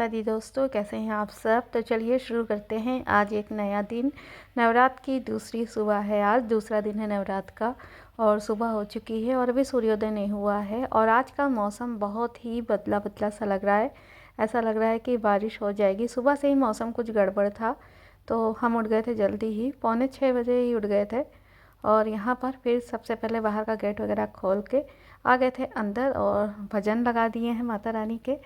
माता दी दोस्तों, कैसे हैं आप सब। तो चलिए शुरू करते हैं। आज एक नया दिन, नवरात्र की दूसरी सुबह है। आज दूसरा दिन है नवरात्र का और सुबह हो चुकी है और अभी सूर्योदय नहीं हुआ है। और आज का मौसम बहुत ही बदला बदला सा लग रहा है। ऐसा लग रहा है कि बारिश हो जाएगी। सुबह से ही मौसम कुछ गड़बड़ था तो हम उठ गए थे जल्दी ही, 5:45 ही उठ गए थे। और यहाँ पर फिर सबसे पहले बाहर का गेट वगैरह खोल के आ गए थे अंदर और भजन लगा दिए हैं माता रानी के।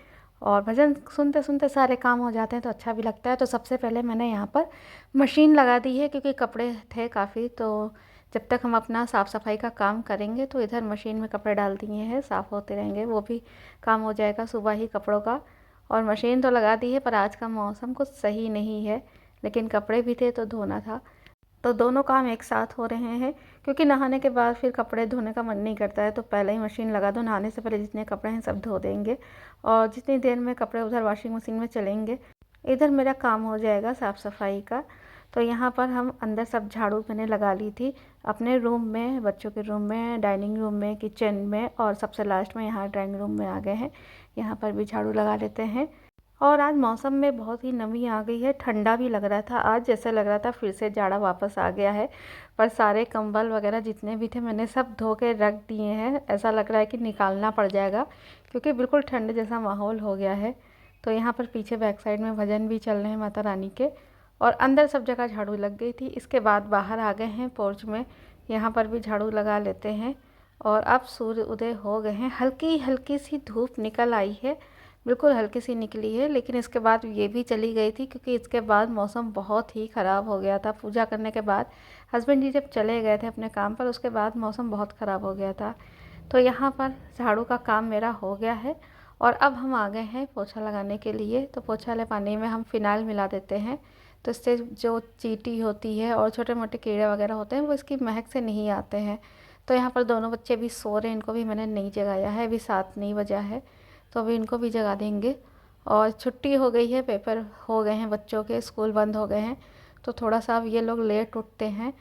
और भजन सुनते सुनते सारे काम हो जाते हैं तो अच्छा भी लगता है। तो सबसे पहले मैंने यहाँ पर मशीन लगा दी है क्योंकि कपड़े थे काफ़ी। तो जब तक हम अपना साफ़ सफाई का काम करेंगे तो इधर मशीन में कपड़े डाल दिए हैं, साफ़ होते रहेंगे, वो भी काम हो जाएगा सुबह ही कपड़ों का। और मशीन तो लगा दी है पर आज का मौसम कुछ सही नहीं है, लेकिन कपड़े भी थे तो धोना था। तो दोनों काम एक साथ हो रहे हैं क्योंकि नहाने के बाद फिर कपड़े धोने का मन नहीं करता है। तो पहले ही मशीन लगा दो, नहाने से पहले जितने कपड़े हैं सब धो देंगे और जितनी देर में कपड़े उधर वॉशिंग मशीन में चलेंगे इधर मेरा काम हो जाएगा साफ़ सफाई का। तो यहाँ पर हम अंदर सब झाड़ू मैंने लगा ली थी, अपने रूम में, बच्चों के रूम में, डाइनिंग रूम में, किचन में और सबसे लास्ट में यहाँ ड्राइंग रूम में आ गए हैं। यहाँ पर भी झाड़ू लगा लेते हैं। और आज मौसम में बहुत ही नमी आ गई है, ठंडा भी लग रहा था आज, जैसे लग रहा था फिर से जाड़ा वापस आ गया है। पर सारे कंबल वगैरह जितने भी थे मैंने सब धो के रख दिए हैं। ऐसा लग रहा है कि निकालना पड़ जाएगा क्योंकि बिल्कुल ठंड जैसा माहौल हो गया है। तो यहाँ पर पीछे बैक साइड में भजन भी चल रहे हैं माता रानी के और अंदर सब जगह झाड़ू लग गई थी। इसके बाद बाहर आ गए हैं पोर्च में, यहाँ पर भी झाड़ू लगा लेते हैं। और अब सूर्य उदय हो गए हैं, हल्की हल्की सी धूप निकल आई है, बिल्कुल हल्की सी निकली है। लेकिन इसके बाद ये भी चली गई थी क्योंकि इसके बाद मौसम बहुत ही ख़राब हो गया था। पूजा करने के बाद हस्बैंड जी जब चले गए थे अपने काम पर, उसके बाद मौसम बहुत ख़राब हो गया था। तो यहाँ पर झाड़ू का काम मेरा हो गया है और अब हम आ गए हैं पोछा लगाने के लिए। तो पोछा वाले पानी में हम फिनाइल मिला देते हैं तो इससे जो चींटी होती है और छोटे मोटे कीड़े वगैरह होते हैं वो इसकी महक से नहीं आते हैं। तो यहाँ पर दोनों बच्चे भी सो रहे हैं, इनको भी मैंने नहीं जगाया है, अभी 7 नहीं बजा है तो अभी इनको भी जगा देंगे। और छुट्टी हो गई है, पेपर हो गए हैं बच्चों के, स्कूल बंद हो गए हैं तो थोड़ा सा अब ये लोग लेट उठते हैं।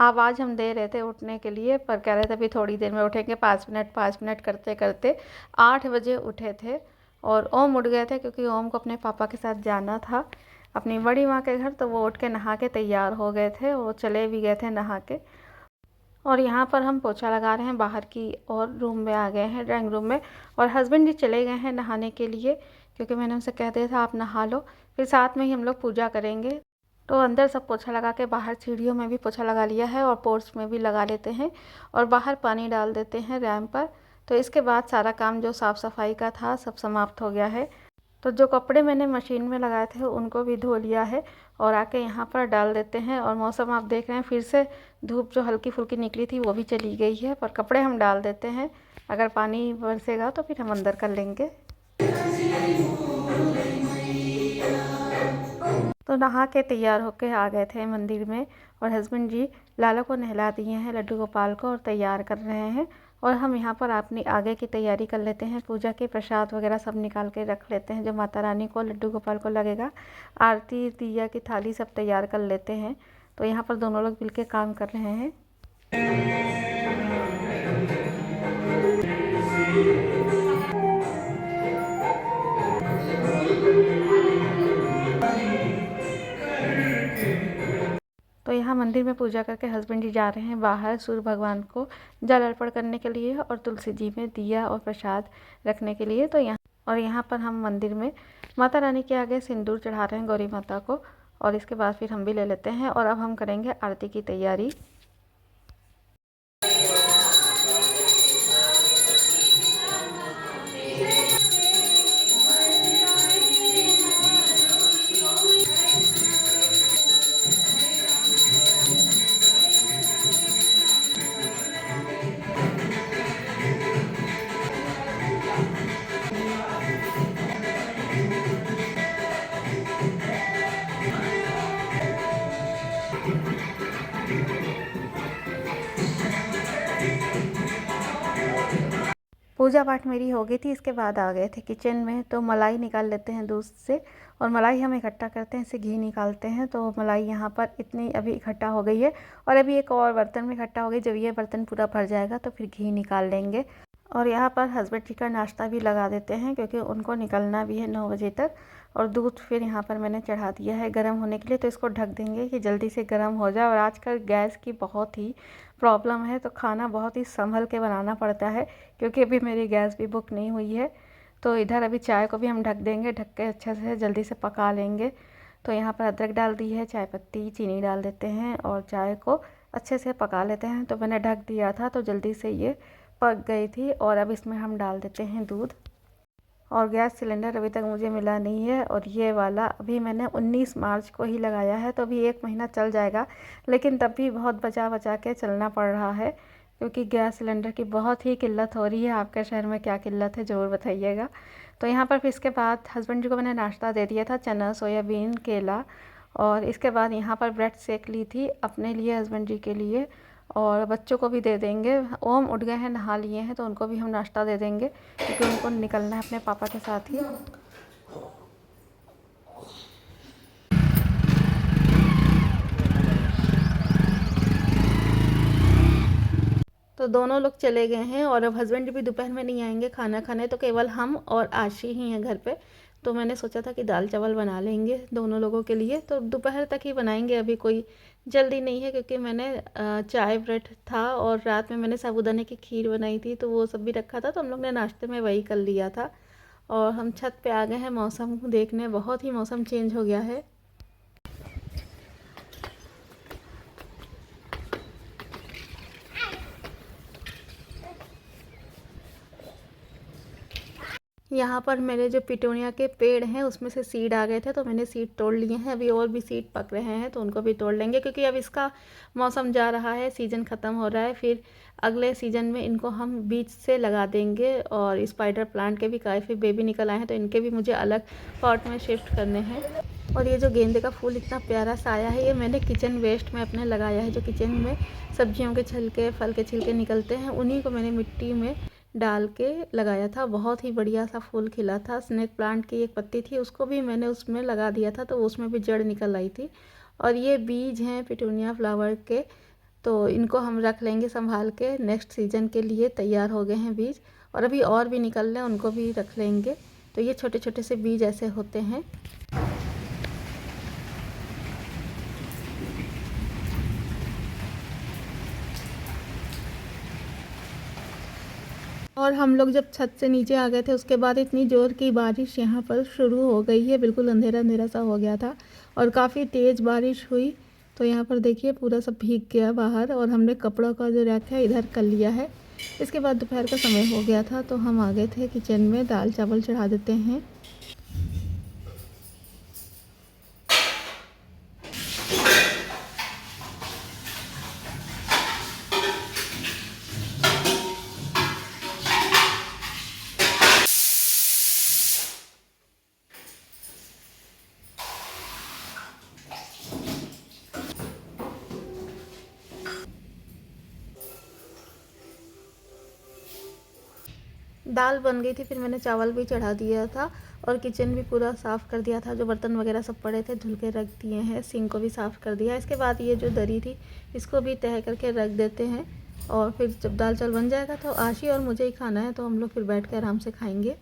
आवाज़ हम दे रहे थे उठने के लिए पर कह रहे थे अभी थोड़ी देर में उठेंगे, 5 मिनट करते करते 8 बजे उठे थे। और ओम उठ गए थे क्योंकि ओम को अपने पापा के साथ जाना था अपनी बड़ी माँ के घर। तो वो उठ के नहा के तैयार हो गए थे, वो चले भी गए थे नहा के। और यहाँ पर हम पोछा लगा रहे हैं बाहर की और रूम में आ गए हैं, ड्राइंग रूम में। और हस्बैंड जी चले गए हैं नहाने के लिए क्योंकि मैंने उनसे कह दिया था आप नहा लो, फिर साथ में ही हम लोग पूजा करेंगे। तो अंदर सब पोछा लगा के बाहर सीढ़ियों में भी पोछा लगा लिया है और पोर्च में भी लगा लेते हैं और बाहर पानी डाल देते हैं रैम्प पर। तो इसके बाद सारा काम जो साफ़ सफाई का था सब समाप्त हो गया है। तो जो कपड़े मैंने मशीन में लगाए थे उनको भी धो लिया है और आके यहाँ पर डाल देते हैं। और मौसम आप देख रहे हैं फिर से धूप जो हल्की फुल्की निकली थी वो भी चली गई है, पर कपड़े हम डाल देते हैं, अगर पानी बरसेगा तो फिर हम अंदर कर लेंगे। तो नहा के तैयार होके आ गए थे मंदिर में और हस्बैंड जी लाला को नहला दिए हैं, लड्डू गोपाल को, और तैयार कर रहे हैं। और हम यहाँ पर अपनी आगे की तैयारी कर लेते हैं, पूजा के प्रसाद वगैरह सब निकाल के रख लेते हैं जो माता रानी को, लड्डू गोपाल को लगेगा। आरती दिया की थाली सब तैयार कर लेते हैं। तो यहाँ पर दोनों लोग मिल के काम कर रहे हैं। तो यहाँ मंदिर में पूजा करके हस्बैंड जी जा रहे हैं बाहर सूर्य भगवान को जल अर्पण करने के लिए और तुलसी जी में दिया और प्रसाद रखने के लिए। तो यहाँ पर हम मंदिर में माता रानी के आगे सिंदूर चढ़ा रहे हैं गौरी माता को और इसके बाद फिर हम भी ले लेते हैं और अब हम करेंगे आरती की तैयारी। पूजा पाठ मेरी हो गई थी, इसके बाद आ गए थे किचन में। तो मलाई निकाल लेते हैं दूध से और मलाई हम इकट्ठा करते हैं, इससे घी निकालते हैं। तो मलाई यहाँ पर इतनी अभी इकट्ठा हो गई है और अभी एक और बर्तन में इकट्ठा हो गई। जब ये बर्तन पूरा भर जाएगा तो फिर घी निकाल लेंगे। और यहाँ पर हस्बैंड जी का नाश्ता भी लगा देते हैं क्योंकि उनको निकलना भी है 9 बजे तक। और दूध फिर यहाँ पर मैंने चढ़ा दिया है गर्म होने के लिए, तो इसको ढक देंगे कि जल्दी से गर्म हो जाए। और आजकल गैस की बहुत ही प्रॉब्लम है, तो खाना बहुत ही संभल के बनाना पड़ता है क्योंकि अभी मेरी गैस भी बुक नहीं हुई है। तो इधर अभी चाय को भी हम ढक देंगे, ढक के अच्छे से जल्दी से पका लेंगे। तो यहाँ पर अदरक डाल दी है, चाय पत्ती, चीनी डाल देते हैं और चाय को अच्छे से पका लेते हैं। तो मैंने ढक दिया था तो जल्दी से ये पक गई थी। और अब इसमें हम डाल देते हैं दूध। और गैस सिलेंडर अभी तक मुझे मिला नहीं है, और ये वाला अभी मैंने 19 मार्च को ही लगाया है, तो अभी 1 महीना चल जाएगा। लेकिन तब भी बहुत बचा बचा के चलना पड़ रहा है क्योंकि गैस सिलेंडर की बहुत ही किल्लत हो रही है। आपके शहर में क्या किल्लत है ज़रूर बताइएगा। तो यहाँ पर फिर इसके बाद हस्बैंड जी को मैंने नाश्ता दे दिया था, चना, सोयाबीन, केला। और इसके बाद यहाँ पर ब्रेड सेक ली थी अपने लिए, हस्बैंड जी के लिए, और बच्चों को भी दे देंगे। ओम उठ गए हैं, नहा लिए हैं, तो उनको भी हम नाश्ता दे देंगे क्योंकि उनको निकलना है अपने पापा के साथ ही। तो दोनों लोग चले गए हैं और अब हस्बैंड भी दोपहर में नहीं आएंगे खाना खाने, तो केवल हम और आशी ही हैं घर पे। तो मैंने सोचा था कि दाल चावल बना लेंगे दोनों लोगों के लिए, तो दोपहर तक ही बनाएंगे, अभी कोई जल्दी नहीं है क्योंकि मैंने चाय ब्रेड था और रात में मैंने साबूदाने की खीर बनाई थी, तो वो सब भी रखा था, तो हम लोग ने नाश्ते में वही कर लिया था। और हम छत पे आ गए हैं मौसम देखने, बहुत ही मौसम चेंज हो गया है। यहाँ पर मेरे जो पिटूनिया के पेड़ हैं उसमें से सीड आ गए थे, तो मैंने सीड तोड़ लिए हैं। अभी और भी सीड पक रहे हैं तो उनको भी तोड़ लेंगे क्योंकि अब इसका मौसम जा रहा है, सीज़न ख़त्म हो रहा है। फिर अगले सीज़न में इनको हम बीज से लगा देंगे। और स्पाइडर प्लांट के भी काफ़ी बेबी निकल आए हैं, तो इनके भी मुझे अलग पॉट में शिफ्ट करने हैं। और ये जो गेंदे का फूल इतना प्यारा सा आया है, ये मैंने किचन वेस्ट में अपने लगाया है। जो किचन में सब्जियों के छिलके, फल के छिलके निकलते हैं, उन्हीं को मैंने मिट्टी में डाल के लगाया था। बहुत ही बढ़िया सा फूल खिला था। स्नेक प्लांट की एक पत्ती थी, उसको भी मैंने उसमें लगा दिया था, तो उसमें भी जड़ निकल आई थी। और ये बीज हैं पिटूनिया फ्लावर के, तो इनको हम रख लेंगे संभाल के, नेक्स्ट सीज़न के लिए तैयार हो गए हैं बीज। और अभी और भी निकल रहे हैं, उनको भी रख लेंगे। तो ये छोटे छोटे से बीज ऐसे होते हैं। और हम लोग जब छत से नीचे आ गए थे उसके बाद इतनी ज़ोर की बारिश यहाँ पर शुरू हो गई है। बिल्कुल अंधेरा अंधेरा सा हो गया था और काफ़ी तेज़ बारिश हुई। तो यहाँ पर देखिए पूरा सब भीग गया बाहर। और हमने कपड़ों का जो रैक है इधर कर लिया है। इसके बाद दोपहर का समय हो गया था, तो हम आ गए थे किचन में, दाल चावल चढ़ा देते हैं। दाल बन गई थी, फिर मैंने चावल भी चढ़ा दिया था और किचन भी पूरा साफ़ कर दिया था। जो बर्तन वगैरह सब पड़े थे धुल के रख दिए हैं, सिंक को भी साफ़ कर दिया। इसके बाद ये जो दरी थी इसको भी तह करके रख देते हैं। और फिर जब दाल चावल बन जाएगा तो आशी और मुझे ही खाना है, तो हम लोग फिर बैठ के आराम से खाएंगे।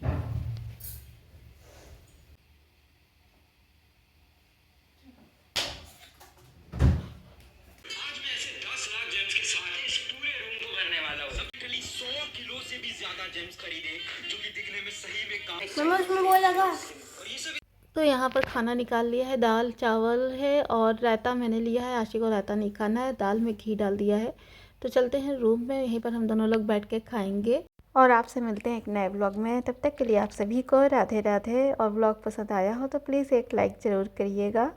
तो यहाँ पर खाना निकाल लिया है, दाल चावल है और रायता मैंने लिया है। आशी को रायता नहीं खाना है, दाल में घी डाल दिया है। तो चलते हैं रूम में, यहीं पर हम दोनों लोग बैठ के खाएंगे। और आपसे मिलते हैं एक नए ब्लॉग में। तब तक के लिए आप सभी को राधे राधे। और ब्लॉग पसंद आया हो तो प्लीज़ एक लाइक ज़रूर करिएगा।